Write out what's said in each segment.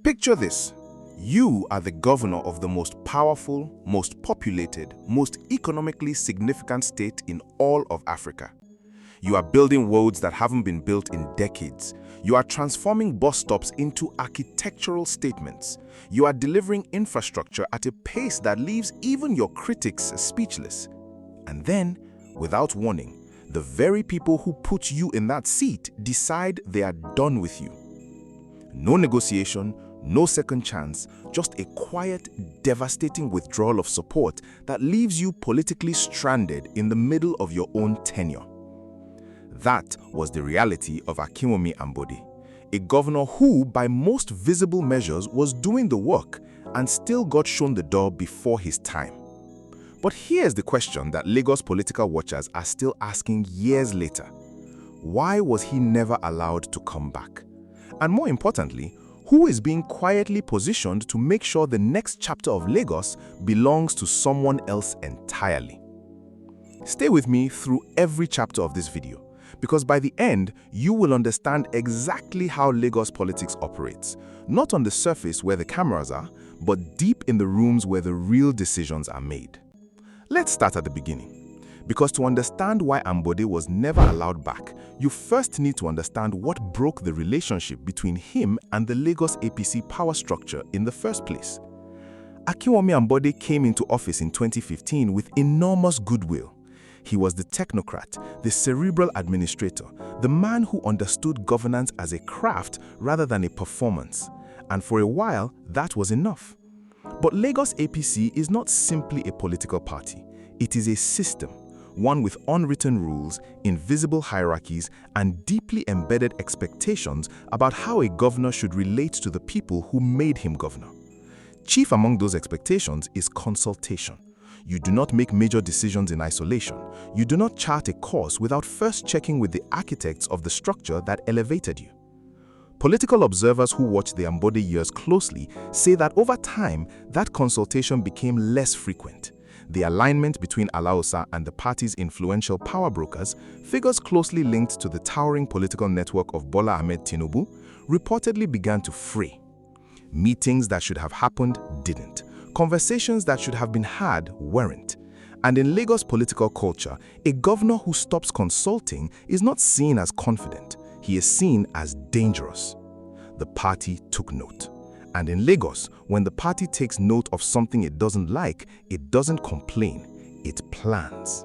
Picture this. You are the governor of the most powerful, most populated, most economically significant state in all of Africa. You are building roads that haven't been built in decades. You are transforming bus stops into architectural statements. You are delivering infrastructure at a pace that leaves even your critics speechless. And then, without warning, the very people who put you in that seat decide they are done with you. No negotiation, no second chance, just a quiet, devastating withdrawal of support that leaves you politically stranded in the middle of your own tenure. That was the reality of Akinwunmi Ambode, a governor who, by most visible measures, was doing the work and still got shown the door before his time. But here's the question that Lagos political watchers are still asking years later. Why was he never allowed to come back? And more importantly, who is being quietly positioned to make sure the next chapter of Lagos belongs to someone else entirely? Stay with me through every chapter of this video, because by the end, you will understand exactly how Lagos politics operates, not on the surface where the cameras are, but deep in the rooms where the real decisions are made. Let's start at the beginning, because to understand why Ambode was never allowed back, you first need to understand what broke the relationship between him and the Lagos APC power structure in the first place. Akinwunmi Ambode came into office in 2015 with enormous goodwill. He was the technocrat, the cerebral administrator, the man who understood governance as a craft rather than a performance. And for a while, that was enough. But Lagos APC is not simply a political party. It is a system, one with unwritten rules, invisible hierarchies, and deeply embedded expectations about how a governor should relate to the people who made him governor. Chief among those expectations is consultation. You do not make major decisions in isolation. You do not chart a course without first checking with the architects of the structure that elevated you. Political observers who watch the Ambode years closely say that over time, that consultation became less frequent. The alignment between Alaosa and the party's influential power brokers, figures closely linked to the towering political network of Bola Tinubu, reportedly began to fray. Meetings that should have happened didn't. Conversations that should have been had weren't. And in Lagos political culture, a governor who stops consulting is not seen as confident. He is seen as dangerous. The party took note. And in Lagos, when the party takes note of something it doesn't like, it doesn't complain, it plans.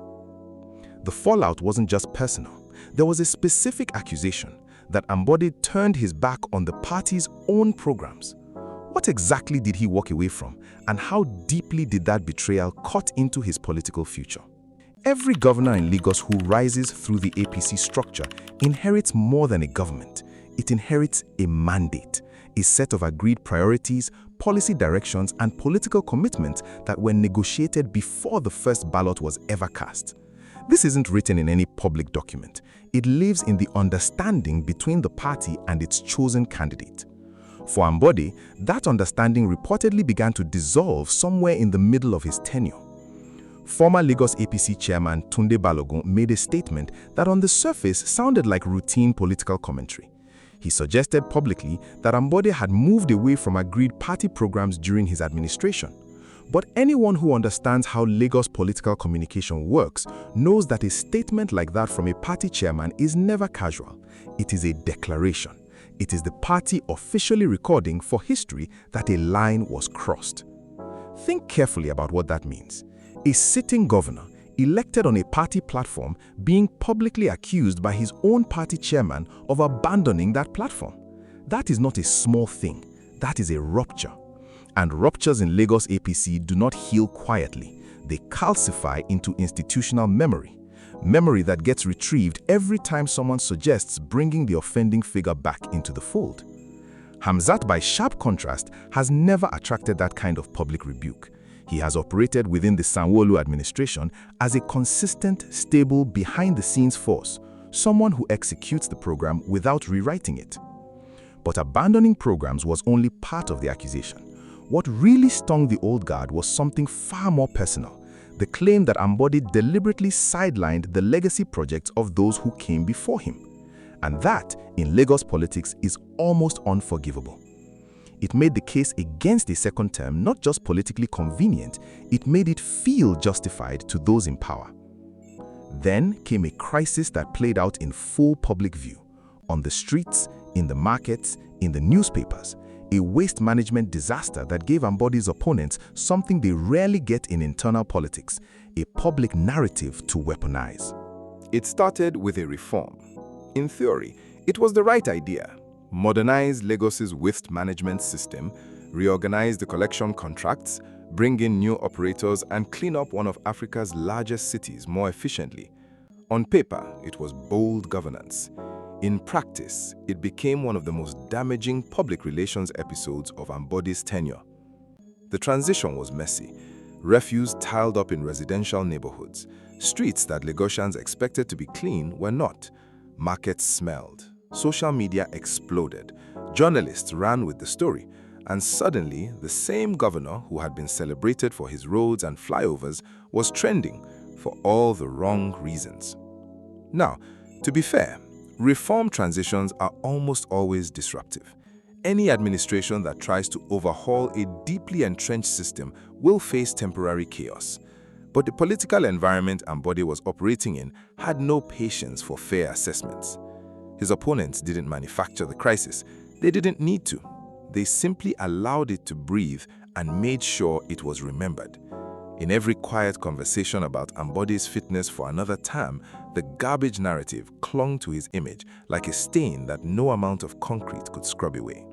The fallout wasn't just personal. There was a specific accusation that Ambode turned his back on the party's own programs. What exactly did he walk away from, and how deeply did that betrayal cut into his political future? Every governor in Lagos who rises through the APC structure inherits more than a government. It inherits a mandate, a set of agreed priorities, policy directions, and political commitments that were negotiated before the first ballot was ever cast. This isn't written in any public document. It lives in the understanding between the party and its chosen candidate. For Ambode, that understanding reportedly began to dissolve somewhere in the middle of his tenure. Former Lagos APC chairman Tunde Balogun made a statement that on the surface sounded like routine political commentary. He suggested publicly that Ambode had moved away from agreed party programs during his administration. But anyone who understands how Lagos political communication works knows that a statement like that from a party chairman is never casual. It is a declaration. It is the party officially recording for history that a line was crossed. Think carefully about what that means. A sitting governor, elected on a party platform, being publicly accused by his own party chairman of abandoning that platform. That is not a small thing. That is a rupture. And ruptures in Lagos APC do not heal quietly. They calcify into institutional memory. Memory that gets retrieved every time someone suggests bringing the offending figure back into the fold. Hamzat, by sharp contrast, has never attracted that kind of public rebuke. He has operated within the Sanwo-Olu administration as a consistent, stable, behind-the-scenes force, someone who executes the program without rewriting it. But abandoning programs was only part of the accusation. What really stung the old guard was something far more personal, the claim that Ambode deliberately sidelined the legacy projects of those who came before him. And that, in Lagos politics, is almost unforgivable. It made the case against a second term not just politically convenient, it made it feel justified to those in power. Then came a crisis that played out in full public view, on the streets, in the markets, in the newspapers, a waste management disaster that gave Ambode's opponents something they rarely get in internal politics, a public narrative to weaponize. It started with a reform. In theory, it was the right idea. Modernize Lagos's waste management system, reorganize the collection contracts, bring in new operators, and clean up one of Africa's largest cities more efficiently. On paper, it was bold governance. In practice, it became one of the most damaging public relations episodes of Ambode's tenure. The transition was messy. Refuse piled up in residential neighborhoods. Streets that Lagosians expected to be clean were not. Markets smelled. Social media exploded. Journalists ran with the story. And suddenly, the same governor who had been celebrated for his roads and flyovers was trending for all the wrong reasons. Now, to be fair, reform transitions are almost always disruptive. Any administration that tries to overhaul a deeply entrenched system will face temporary chaos. But the political environment Ambode was operating in had no patience for fair assessments. His opponents didn't manufacture the crisis. They didn't need to. They simply allowed it to breathe and made sure it was remembered. In every quiet conversation about Ambode's fitness for another term, the garbage narrative clung to his image like a stain that no amount of concrete could scrub away.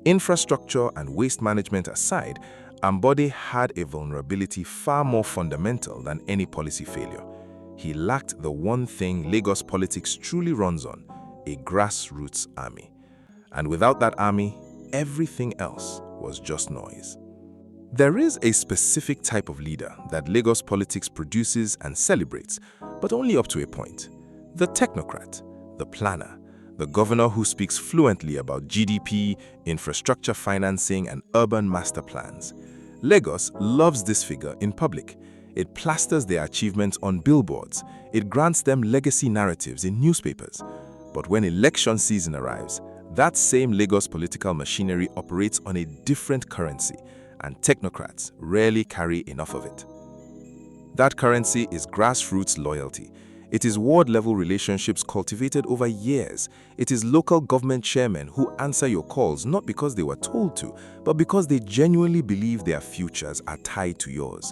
Infrastructure and waste management aside, Ambode had a vulnerability far more fundamental than any policy failure. He lacked the one thing Lagos politics truly runs on, a grassroots army. And without that army, everything else was just noise. There is a specific type of leader that Lagos politics produces and celebrates, but only up to a point. The technocrat, the planner, the governor who speaks fluently about GDP, infrastructure financing, and urban master plans. Lagos loves this figure in public. It plasters their achievements on billboards. It grants them legacy narratives in newspapers. But when election season arrives, that same Lagos political machinery operates on a different currency, and technocrats rarely carry enough of it. That currency is grassroots loyalty. It is ward-level relationships cultivated over years. It is local government chairmen who answer your calls not because they were told to, but because they genuinely believe their futures are tied to yours.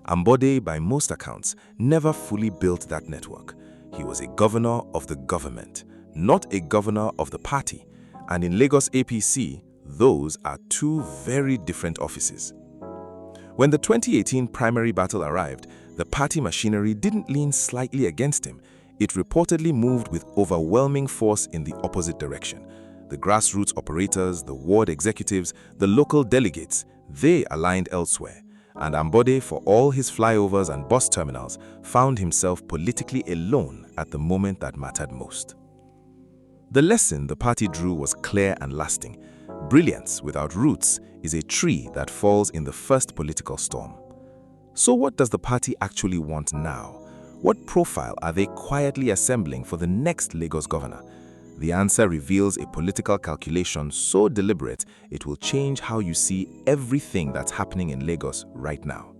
Ambode, by most accounts, never fully built that network. He was a governor of the government, not a governor of the party. And in Lagos APC, those are two very different offices. When the 2018 primary battle arrived, the party machinery didn't lean slightly against him. It reportedly moved with overwhelming force in the opposite direction. The grassroots operators, the ward executives, the local delegates, they aligned elsewhere. And Ambode, for all his flyovers and bus terminals, found himself politically alone at the moment that mattered most. The lesson the party drew was clear and lasting. Brilliance without roots is a tree that falls in the first political storm. So what does the party actually want now? What profile are they quietly assembling for the next Lagos governor? The answer reveals a political calculation so deliberate it will change how you see everything that's happening in Lagos right now.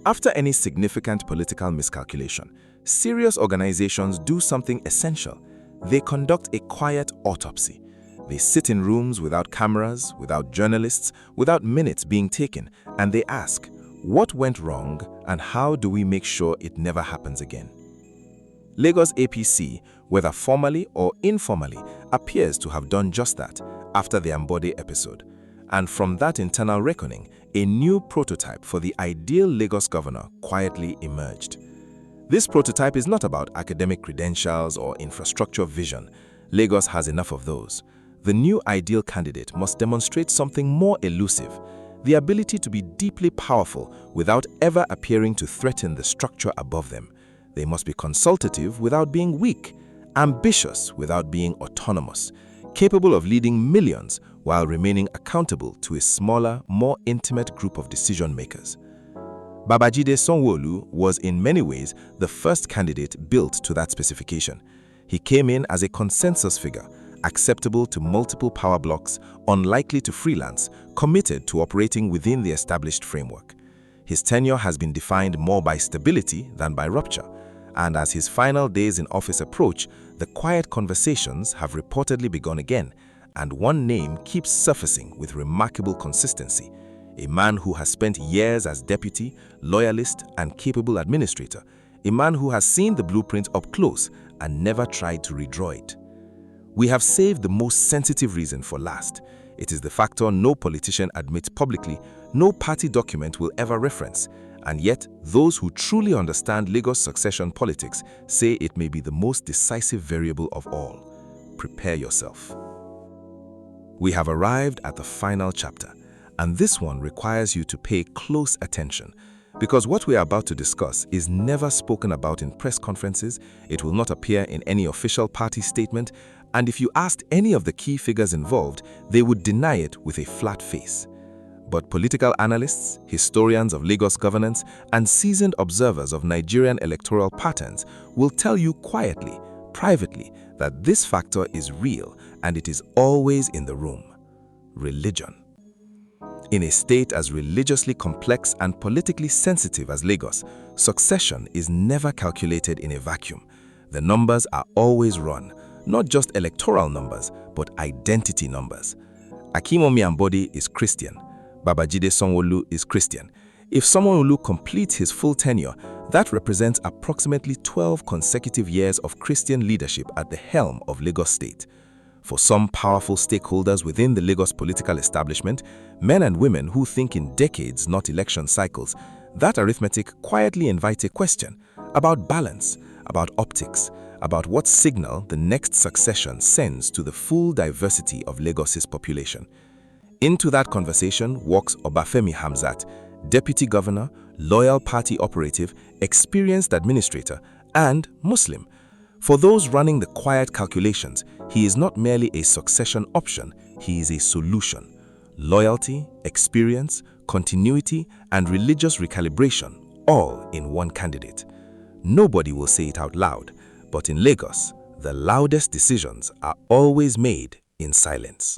After any significant political miscalculation, serious organizations do something essential. They conduct a quiet autopsy. They sit in rooms without cameras, without journalists, without minutes being taken, and they ask, what went wrong and how do we make sure it never happens again? Lagos APC, whether formally or informally, appears to have done just that after the Ambode episode. And from that internal reckoning, a new prototype for the ideal Lagos governor quietly emerged. This prototype is not about academic credentials or infrastructure vision. Lagos has enough of those. The new ideal candidate must demonstrate something more elusive, the ability to be deeply powerful without ever appearing to threaten the structure above them. They must be consultative without being weak, ambitious without being autonomous, capable of leading millions while remaining accountable to a smaller, more intimate group of decision-makers. Babajide Sanwo-Olu was in many ways the first candidate built to that specification. He came in as a consensus figure, acceptable to multiple power blocks, unlikely to freelance, committed to operating within the established framework. His tenure has been defined more by stability than by rupture, and as his final days in office approach, the quiet conversations have reportedly begun again, and one name keeps surfacing with remarkable consistency: a man who has spent years as deputy, loyalist, and capable administrator, a man who has seen the blueprint up close and never tried to redraw it. We have saved the most sensitive reason for last. It is the factor no politician admits publicly, no party document will ever reference, and yet those who truly understand Lagos succession politics say it may be the most decisive variable of all. Prepare yourself. We have arrived at the final chapter, and this one requires you to pay close attention, because what we are about to discuss is never spoken about in press conferences, it will not appear in any official party statement, and if you asked any of the key figures involved, they would deny it with a flat face. But political analysts, historians of Lagos governance, and seasoned observers of Nigerian electoral patterns will tell you quietly, privately, that this factor is real and it is always in the room: religion. In a state as religiously complex and politically sensitive as Lagos, succession is never calculated in a vacuum. The numbers are always run, not just electoral numbers, but identity numbers. Akinwunmi Ambode is Christian. Babajide Sanwo-Olu is Christian. If Sanwo-Olu completes his full tenure, that represents approximately 12 consecutive years of Christian leadership at the helm of Lagos State. For some powerful stakeholders within the Lagos political establishment, men and women who think in decades, not election cycles, that arithmetic quietly invites a question about balance, about optics, about what signal the next succession sends to the full diversity of Lagos's population. Into that conversation walks Obafemi Hamzat, deputy governor, loyal party operative, experienced administrator, and Muslim. For those running the quiet calculations, he is not merely a succession option, he is a solution. Loyalty, experience, continuity, and religious recalibration, all in one candidate. Nobody will say it out loud, but in Lagos, the loudest decisions are always made in silence.